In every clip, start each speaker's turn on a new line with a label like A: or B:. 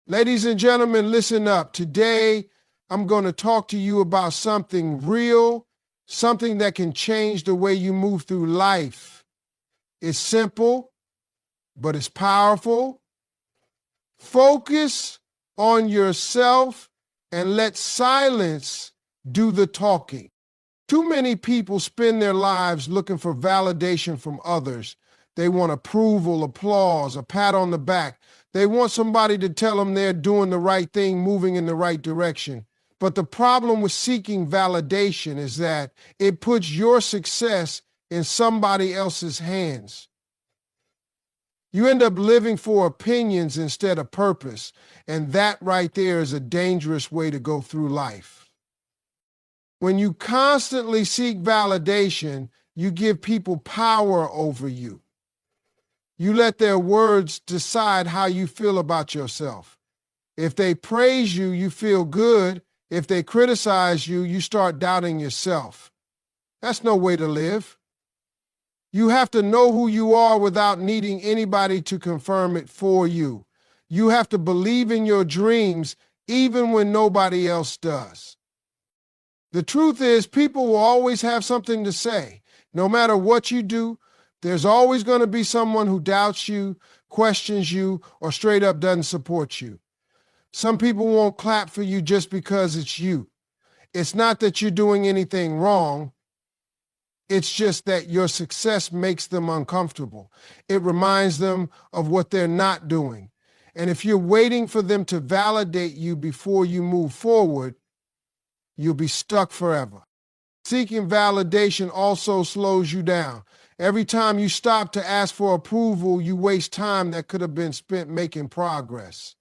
A: Ladies and gentlemen, listen up. Today, I'm going to talk to you about something real, something that can change the way you move through life. It's simple, but it's powerful. Focus on yourself and let silence do the talking. Too many people spend their lives looking for validation from others. They want approval, applause, a pat on the back. They want somebody to tell them they're doing the right thing, moving in the right direction. But the problem with seeking validation is that it puts your success in somebody else's hands. You end up living for opinions instead of purpose, and that right there is a dangerous way to go through life. When you constantly seek validation, you give people power over you. You let their words decide how you feel about yourself. If they praise you, you feel good. If they criticize you, you start doubting yourself. That's no way to live. You have to know who you are without needing anybody to confirm it for you. You have to believe in your dreams even when nobody else does. The truth is, people will always have something to say. No matter what you do, there's always going to be someone who doubts you, questions you, or straight up doesn't support you. Some people won't clap for you just because it's you. It's not that you're doing anything wrong. It's just that your success makes them uncomfortable. It reminds them of what they're not doing. And if you're waiting for them to validate you before you move forward, you'll be stuck forever. Seeking validation also slows you down. Every time you stop to ask for approval, you waste time that could have been spent making progress.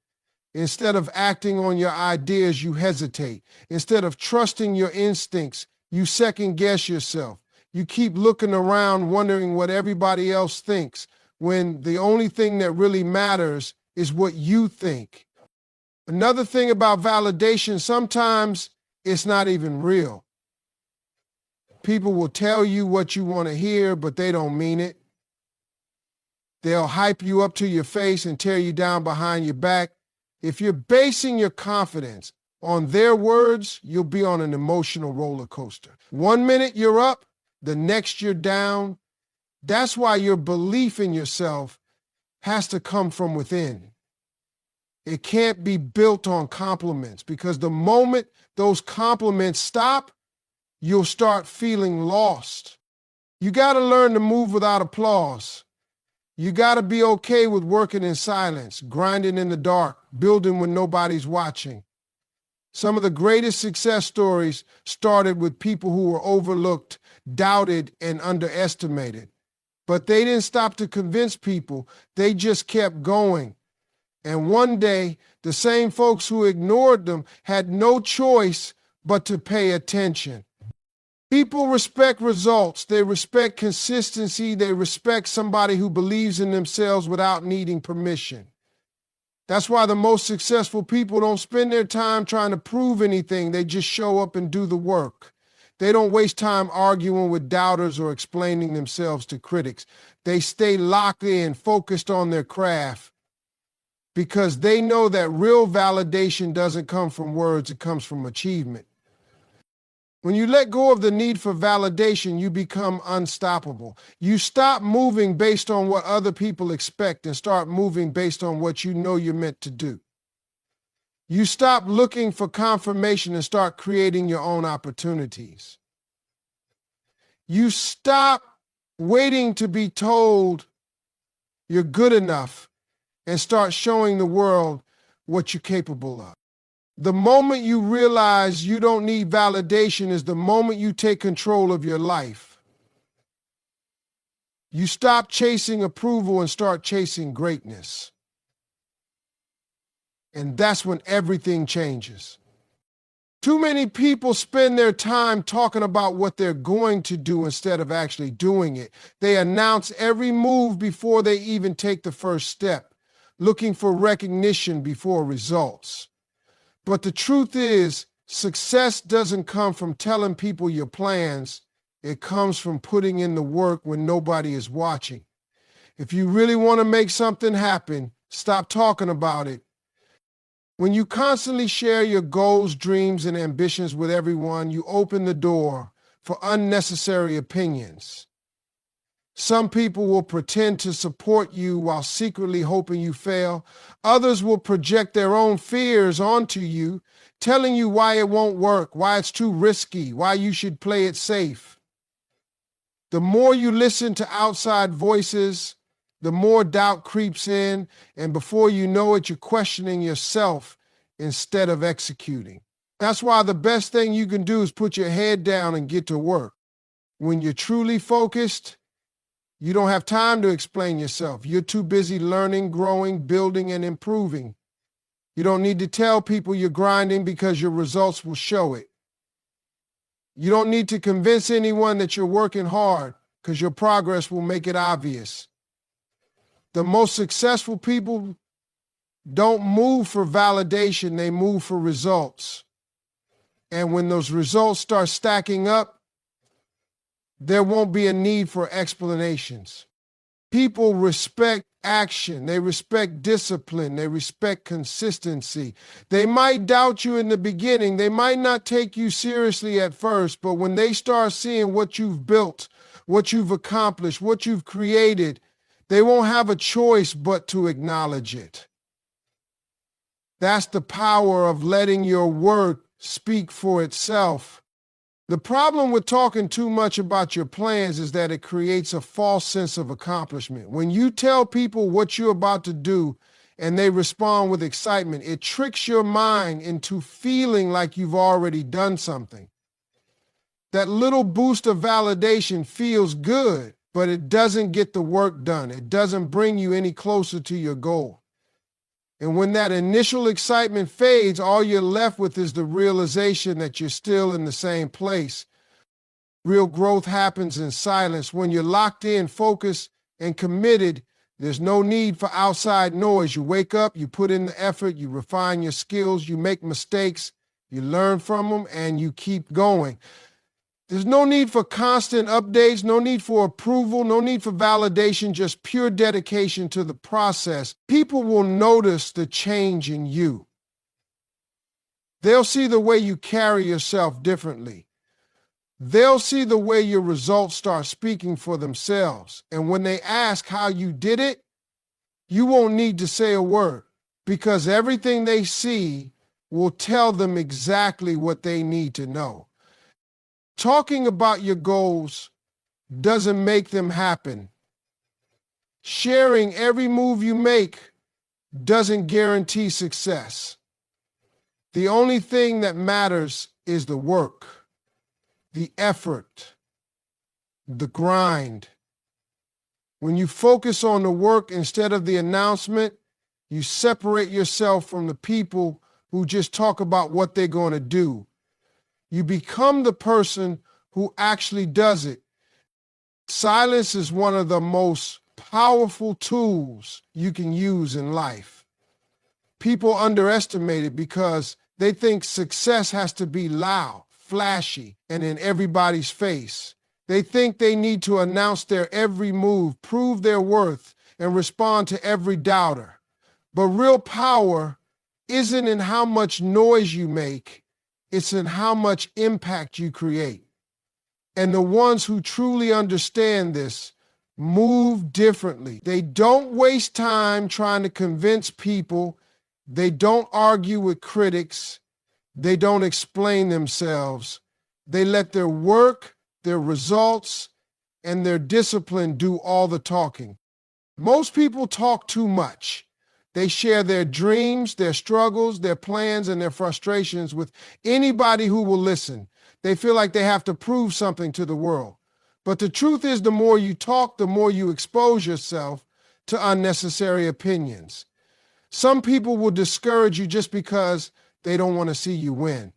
A: Instead of acting on your ideas, you hesitate. Instead of trusting your instincts, you second guess yourself. You keep looking around wondering what everybody else thinks, when the only thing that really matters is what you think. Another thing about validation, sometimes it's not even real. People will tell you what you want to hear, but they don't mean it. They'll hype you up to your face and tear you down behind your back. If you're basing your confidence on their words, you'll be on an emotional roller coaster. 1 minute you're up, the next you're down. That's why your belief in yourself has to come from within. It can't be built on compliments, because the moment those compliments stop, you'll start feeling lost. You got to learn to move without applause. You got to be okay with working in silence, grinding in the dark, building when nobody's watching. Some of the greatest success stories started with people who were overlooked, doubted, and underestimated. But they didn't stop to convince people. They just kept going. And one day, the same folks who ignored them had no choice but to pay attention. People respect results. They respect consistency. They respect somebody who believes in themselves without needing permission. That's why the most successful people don't spend their time trying to prove anything. They just show up and do the work. They don't waste time arguing with doubters or explaining themselves to critics. They stay locked in, focused on their craft, because they know that real validation doesn't come from words, it comes from achievement. When you let go of the need for validation, you become unstoppable. You stop moving based on what other people expect and start moving based on what you know you're meant to do. You stop looking for confirmation and start creating your own opportunities. You stop waiting to be told you're good enough and start showing the world what you're capable of. The moment you realize you don't need validation is the moment you take control of your life. You stop chasing approval and start chasing greatness. And that's when everything changes. Too many people spend their time talking about what they're going to do instead of actually doing it. They announce every move before they even take the first step, looking for recognition before results. But the truth is, success doesn't come from telling people your plans. It comes from putting in the work when nobody is watching. If you really want to make something happen, stop talking about it When you constantly share your goals, dreams, and ambitions with everyone, you open the door for unnecessary opinions. Some people will pretend to support you while secretly hoping you fail. Others will project their own fears onto you, telling you why it won't work, why it's too risky, why you should play it safe. The more you listen to outside voices, the more doubt creeps in, and before you know it, you're questioning yourself instead of executing. That's why the best thing you can do is put your head down and get to work. When you're truly focused, you don't have time to explain yourself. You're too busy learning, growing, building, and improving. You don't need to tell people you're grinding because your results will show it. You don't need to convince anyone that you're working hard because your progress will make it obvious. The most successful people don't move for validation, they move for results. And when those results start stacking up, there won't be a need for explanations. People respect action. They respect discipline. They respect consistency. They might doubt you in the beginning. They might not take you seriously at first, but when they start seeing what you've built, what you've accomplished, what you've created, they won't have a choice but to acknowledge it. That's the power of letting your work speak for itself. The problem with talking too much about your plans is that it creates a false sense of accomplishment. When you tell people what you're about to do and they respond with excitement, it tricks your mind into feeling like you've already done something. That little boost of validation feels good, but it doesn't get the work done. It doesn't bring you any closer to your goal. And when that initial excitement fades, all you're left with is the realization that you're still in the same place. Real growth happens in silence. When you're locked in, focused, and committed, there's no need for outside noise. You wake up, you put in the effort, you refine your skills, you make mistakes, you learn from them, and you keep going. There's no need for constant updates, no need for approval, no need for validation, just pure dedication to the process. People will notice the change in you. They'll see the way you carry yourself differently. They'll see the way your results start speaking for themselves. And when they ask how you did it, you won't need to say a word because everything they see will tell them exactly what they need to know. Talking about your goals doesn't make them happen. Sharing every move you make doesn't guarantee success. The only thing that matters is the work, the effort, the grind. When you focus on the work instead of the announcement, you separate yourself from the people who just talk about what they're going to do. You become the person who actually does it. Silence is one of the most powerful tools you can use in life. People underestimate it because they think success has to be loud, flashy, and in everybody's face. They think they need to announce their every move, prove their worth, and respond to every doubter. But real power isn't in how much noise you make. It's in how much impact you create. And the ones who truly understand this move differently. They don't waste time trying to convince people. They don't argue with critics. They don't explain themselves. They let their work, their results, and their discipline do all the talking. Most people talk too much. They share their dreams, their struggles, their plans, and their frustrations with anybody who will listen. They feel like they have to prove something to the world. But the truth is, the more you talk, the more you expose yourself to unnecessary opinions. Some people will discourage you just because they don't want to see you win.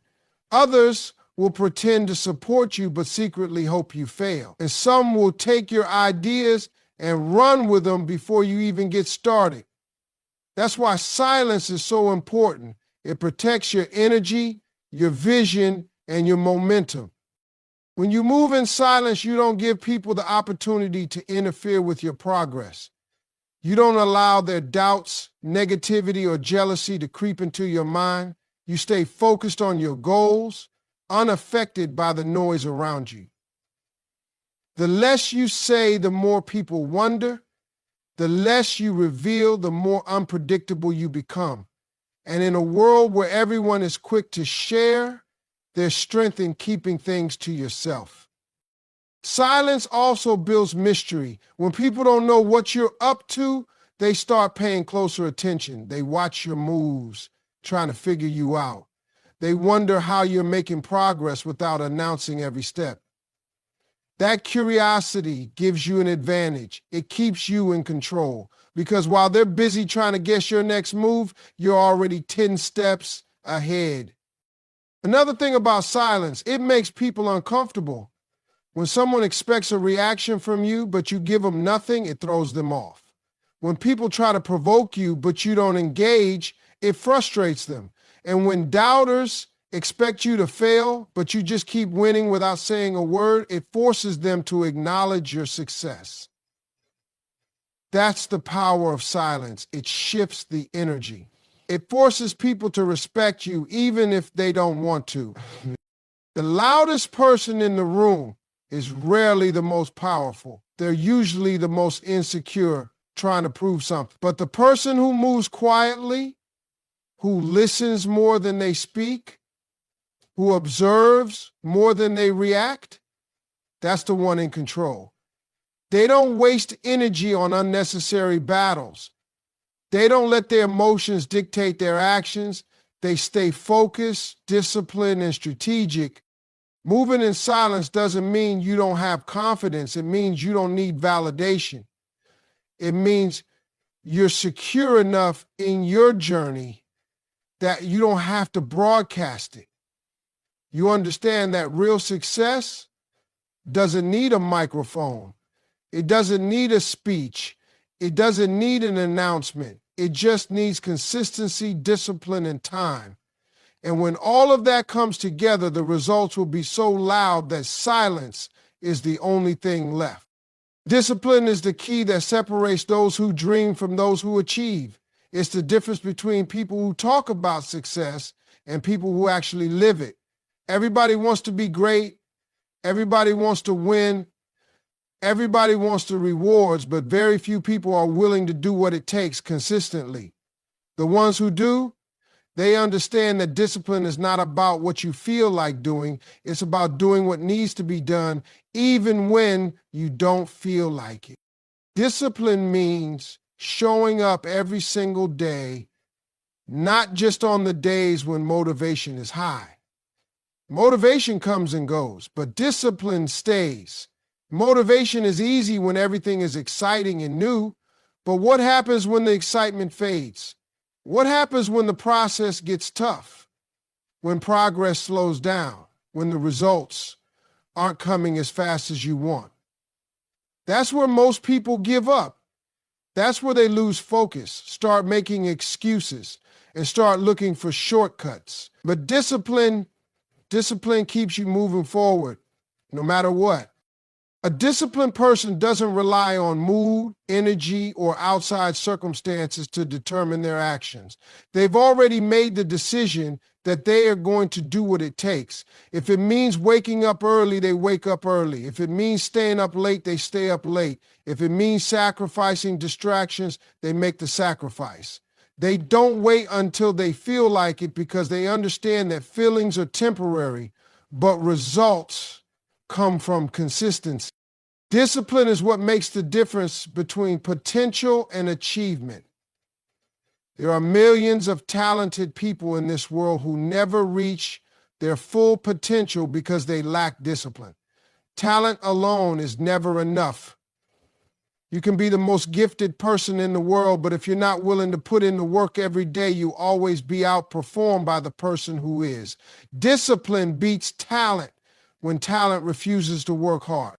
A: Others will pretend to support you but secretly hope you fail. And some will take your ideas and run with them before you even get started. That's why silence is so important. It protects your energy, your vision, and your momentum. When you move in silence, you don't give people the opportunity to interfere with your progress. You don't allow their doubts, negativity, or jealousy to creep into your mind. You stay focused on your goals, unaffected by the noise around you. The less you say, the more people wonder. The less you reveal, the more unpredictable you become. And in a world where everyone is quick to share, there's strength in keeping things to yourself. Silence also builds mystery. When people don't know what you're up to, they start paying closer attention. They watch your moves, trying to figure you out. They wonder how you're making progress without announcing every step. That curiosity gives you an advantage. It keeps you in control because while they're busy trying to guess your next move, you're already 10 steps ahead. Another thing about silence, it makes people uncomfortable. When someone expects a reaction from you, but you give them nothing, it throws them off. When people try to provoke you, but you don't engage, it frustrates them. And when doubters expect you to fail, but you just keep winning without saying a word, it forces them to acknowledge your success. That's the power of silence. It shifts the energy. It forces people to respect you even if they don't want to. The loudest person in the room is rarely the most powerful. They're usually the most insecure, trying to prove something. But the person who moves quietly, who listens more than they speak, who observes more than they react, that's the one in control. They don't waste energy on unnecessary battles. They don't let their emotions dictate their actions. They stay focused, disciplined, and strategic. Moving in silence doesn't mean you don't have confidence. It means you don't need validation. It means you're secure enough in your journey that you don't have to broadcast it. You understand that real success doesn't need a microphone. It doesn't need a speech. It doesn't need an announcement. It just needs consistency, discipline, and time. And when all of that comes together, the results will be so loud that silence is the only thing left. Discipline is the key that separates those who dream from those who achieve. It's the difference between people who talk about success and people who actually live it. Everybody wants to be great. Everybody wants to win. Everybody wants the rewards, but very few people are willing to do what it takes consistently. The ones who do, they understand that discipline is not about what you feel like doing. It's about doing what needs to be done, even when you don't feel like it. Discipline means showing up every single day, not just on the days when motivation is high. Motivation comes and goes, but discipline stays. Motivation is easy when everything is exciting and new, but what happens when the excitement fades? What happens when the process gets tough? When progress slows down? When the results aren't coming as fast as you want? That's where most people give up. That's where they lose focus, start making excuses, and start looking for shortcuts. But discipline keeps you moving forward, no matter what. A disciplined person doesn't rely on mood, energy, or outside circumstances to determine their actions. They've already made the decision that they are going to do what it takes. If it means waking up early, they wake up early. If it means staying up late, they stay up late. If it means sacrificing distractions, they make the sacrifice. They don't wait until they feel like it because they understand that feelings are temporary, but results come from consistency. Discipline is what makes the difference between potential and achievement. There are millions of talented people in this world who never reach their full potential because they lack discipline. Talent alone is never enough. You can be the most gifted person in the world, but if you're not willing to put in the work every day, you'll always be outperformed by the person who is. Discipline beats talent when talent refuses to work hard.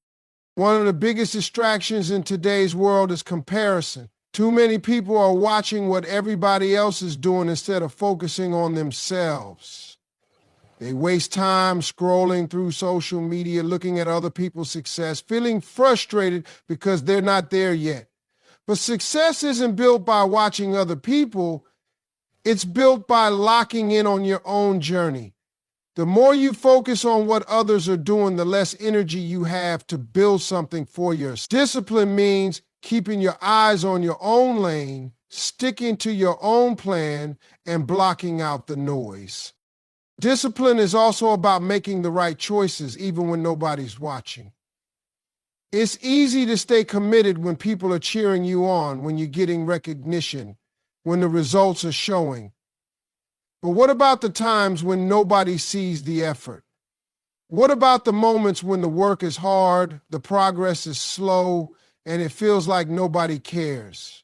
A: One of the biggest distractions in today's world is comparison. Too many people are watching what everybody else is doing instead of focusing on themselves. They waste time scrolling through social media, looking at other people's success, feeling frustrated because they're not there yet. But success isn't built by watching other people. It's built by locking in on your own journey. The more you focus on what others are doing, the less energy you have to build something for yourself. Discipline means keeping your eyes on your own lane, sticking to your own plan, and blocking out the noise. Discipline is also about making the right choices, even when nobody's watching. It's easy to stay committed when people are cheering you on, when you're getting recognition, when the results are showing. But what about the times when nobody sees the effort? What about the moments when the work is hard, the progress is slow, and it feels like nobody cares?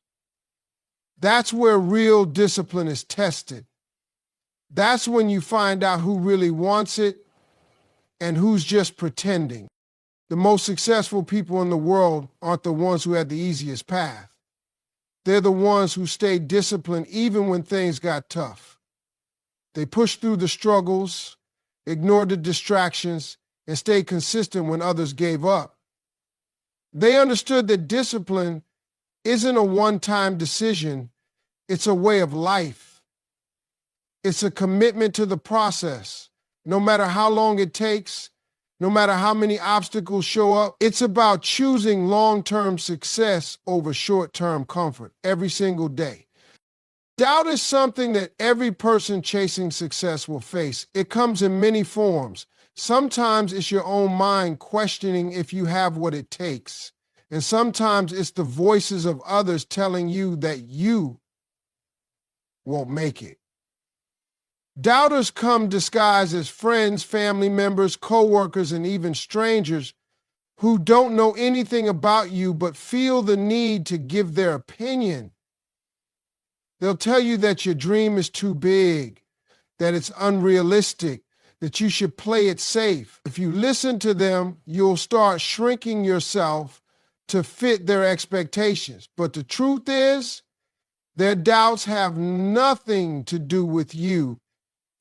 A: That's where real discipline is tested. That's when you find out who really wants it and who's just pretending. The most successful people in the world aren't the ones who had the easiest path. They're the ones who stayed disciplined even when things got tough. They pushed through the struggles, ignored the distractions, and stayed consistent when others gave up. They understood that discipline isn't a one-time decision, it's a way of life. It's a commitment to the process. No matter how long it takes, no matter how many obstacles show up, it's about choosing long-term success over short-term comfort every single day. Doubt is something that every person chasing success will face. It comes in many forms. Sometimes it's your own mind questioning if you have what it takes. And sometimes it's the voices of others telling you that you won't make it. Doubters come disguised as friends, family members, co-workers, and even strangers who don't know anything about you but feel the need to give their opinion. They'll tell you that your dream is too big, that it's unrealistic, that you should play it safe. If you listen to them, you'll start shrinking yourself to fit their expectations. But the truth is, their doubts have nothing to do with you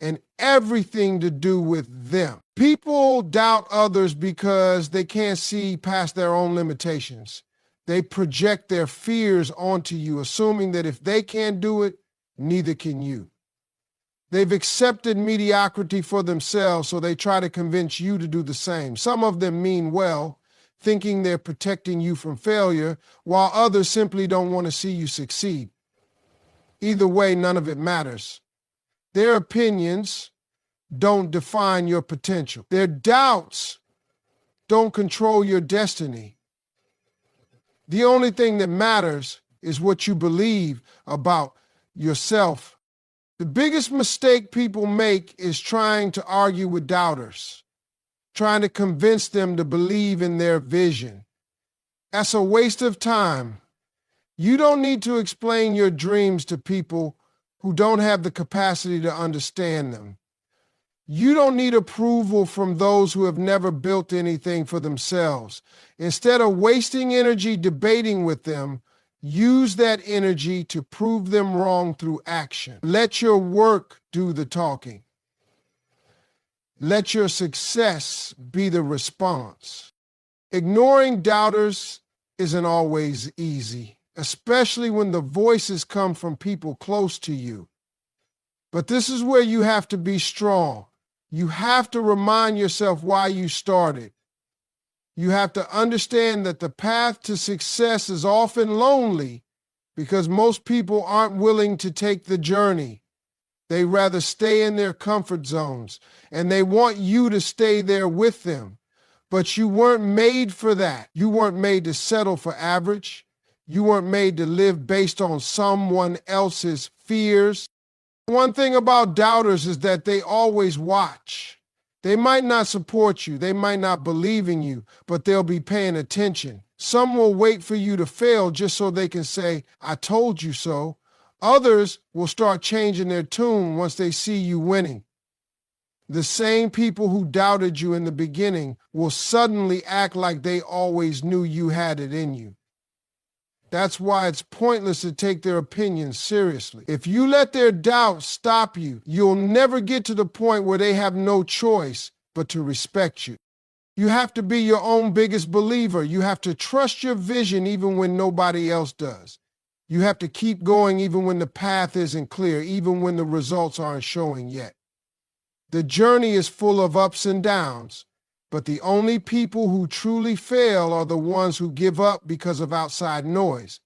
A: and everything to do with them. People doubt others because they can't see past their own limitations. They project their fears onto you, assuming that if they can't do it, neither can you. They've accepted mediocrity for themselves, so they try to convince you to do the same. Some of them mean well, thinking they're protecting you from failure, while others simply don't want to see you succeed. Either way, none of it matters. Their opinions don't define your potential. Their doubts don't control your destiny. The only thing that matters is what you believe about yourself. The biggest mistake people make is trying to argue with doubters, trying to convince them to believe in their vision. That's a waste of time. You don't need to explain your dreams to people who don't have the capacity to understand them. You don't need approval from those who have never built anything for themselves. Instead of wasting energy debating with them, use that energy to prove them wrong through action. Let your work do the talking. Let your success be the response. Ignoring doubters isn't always easy, especially when the voices come from people close to you. But this is where you have to be strong. You have to remind yourself why you started. You have to understand that the path to success is often lonely because most people aren't willing to take the journey. They rather stay in their comfort zones, and they want you to stay there with them. But you weren't made for that. You weren't made to settle for average. You weren't made to live based on someone else's fears. One thing about doubters is that they always watch. They might not support you, they might not believe in you, but they'll be paying attention. Some will wait for you to fail just so they can say, "I told you so." Others will start changing their tune once they see you winning. The same people who doubted you in the beginning will suddenly act like they always knew you had it in you. That's why it's pointless to take their opinions seriously. If you let their doubts stop you, you'll never get to the point where they have no choice but to respect you. You have to be your own biggest believer. You have to trust your vision even when nobody else does. You have to keep going even when the path isn't clear, even when the results aren't showing yet. The journey is full of ups and downs, but the only people who truly fail are the ones who give up because of outside noise.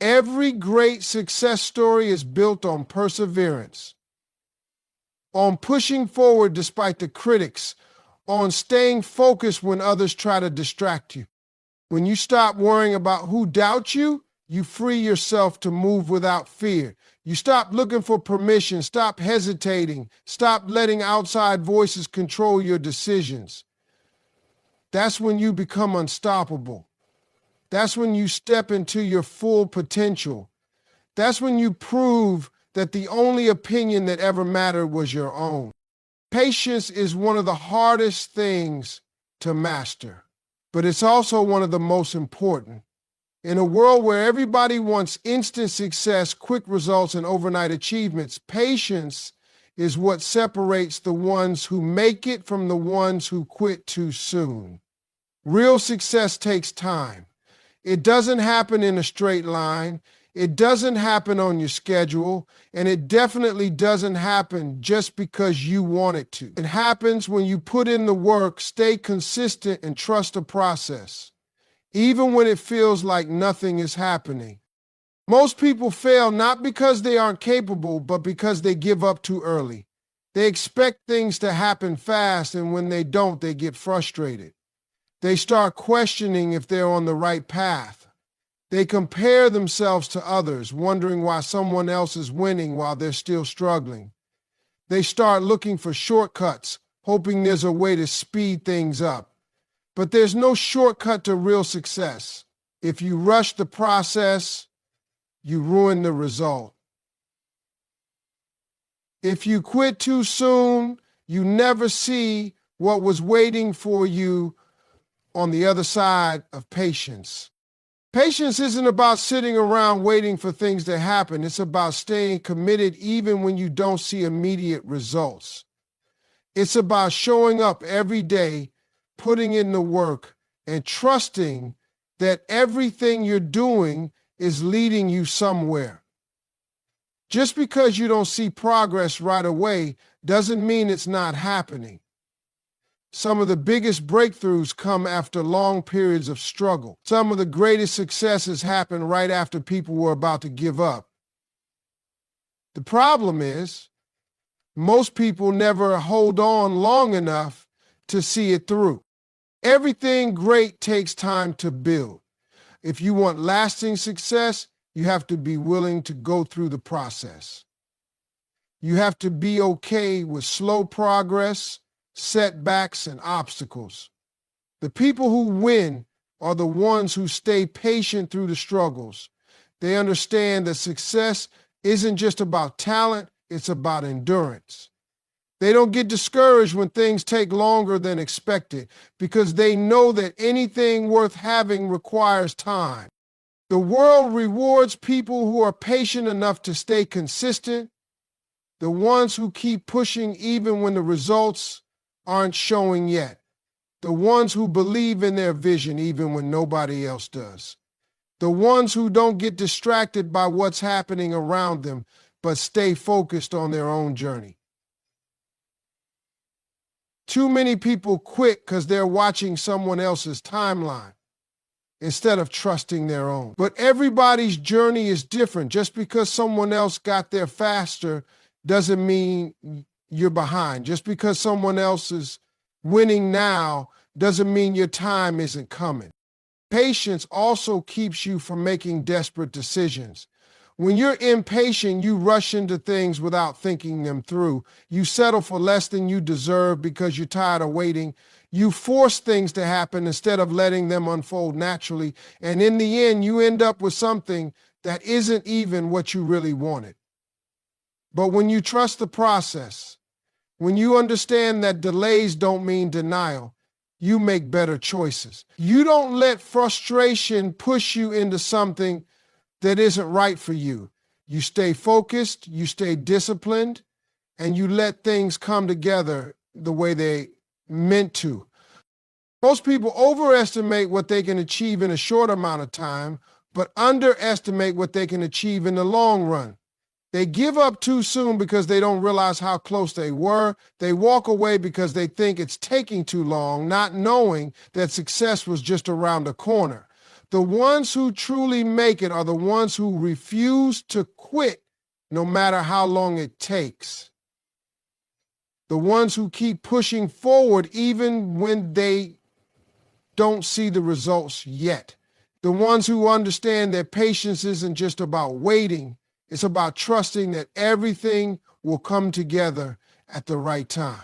A: Every great success story is built on perseverance, on pushing forward despite the critics, on staying focused when others try to distract you. When you stop worrying about who doubts you, you free yourself to move without fear. You stop looking for permission, stop hesitating, stop letting outside voices control your decisions. That's when you become unstoppable. That's when you step into your full potential. That's when you prove that the only opinion that ever mattered was your own. Patience is one of the hardest things to master, but it's also one of the most important. In a world where everybody wants instant success, quick results, and overnight achievements, patience is what separates the ones who make it from the ones who quit too soon. Real success takes time. It doesn't happen in a straight line. It doesn't happen on your schedule, and it definitely doesn't happen just because you want it to. It happens when you put in the work, stay consistent, and trust the process, even when it feels like nothing is happening. Most people fail not because they aren't capable, but because they give up too early. They expect things to happen fast, and when they don't, they get frustrated. They start questioning if they're on the right path. They compare themselves to others, wondering why someone else is winning while they're still struggling. They start looking for shortcuts, hoping there's a way to speed things up. But there's no shortcut to real success. If you rush the process, you ruin the result. If you quit too soon, you never see what was waiting for you on the other side of patience. Patience isn't about sitting around waiting for things to happen. It's about staying committed even when you don't see immediate results. It's about showing up every day, putting in the work, and trusting that everything you're doing is leading you somewhere. Just because you don't see progress right away doesn't mean it's not happening. Some of the biggest breakthroughs come after long periods of struggle. Some of the greatest successes happen right after people were about to give up. The problem is, most people never hold on long enough to see it through. Everything great takes time to build. If you want lasting success, you have to be willing to go through the process. You have to be okay with slow progress, setbacks, and obstacles. The people who win are the ones who stay patient through the struggles. They understand that success isn't just about talent, it's about endurance. They don't get discouraged when things take longer than expected because they know that anything worth having requires time. The world rewards people who are patient enough to stay consistent, the ones who keep pushing even when the results aren't showing yet, the ones who believe in their vision even when nobody else does, the ones who don't get distracted by what's happening around them but stay focused on their own journey. Too many people quit because they're watching someone else's timeline instead of trusting their own. But everybody's journey is different. Just because someone else got there faster doesn't mean you're behind. Just because someone else is winning now doesn't mean your time isn't coming. Patience also keeps you from making desperate decisions. When you're impatient, you rush into things without thinking them through. You settle for less than you deserve because you're tired of waiting. You force things to happen instead of letting them unfold naturally. And in the end, you end up with something that isn't even what you really wanted. But when you trust the process, when you understand that delays don't mean denial, you make better choices. You don't let frustration push you into something that isn't right for you. You stay focused, you stay disciplined, and you let things come together the way they meant to. Most people overestimate what they can achieve in a short amount of time, but underestimate what they can achieve in the long run. They give up too soon because they don't realize how close they were. They walk away because they think it's taking too long, not knowing that success was just around the corner. The ones who truly make it are the ones who refuse to quit no matter how long it takes. The ones who keep pushing forward even when they don't see the results yet. The ones who understand that patience isn't just about waiting, it's about trusting that everything will come together at the right time.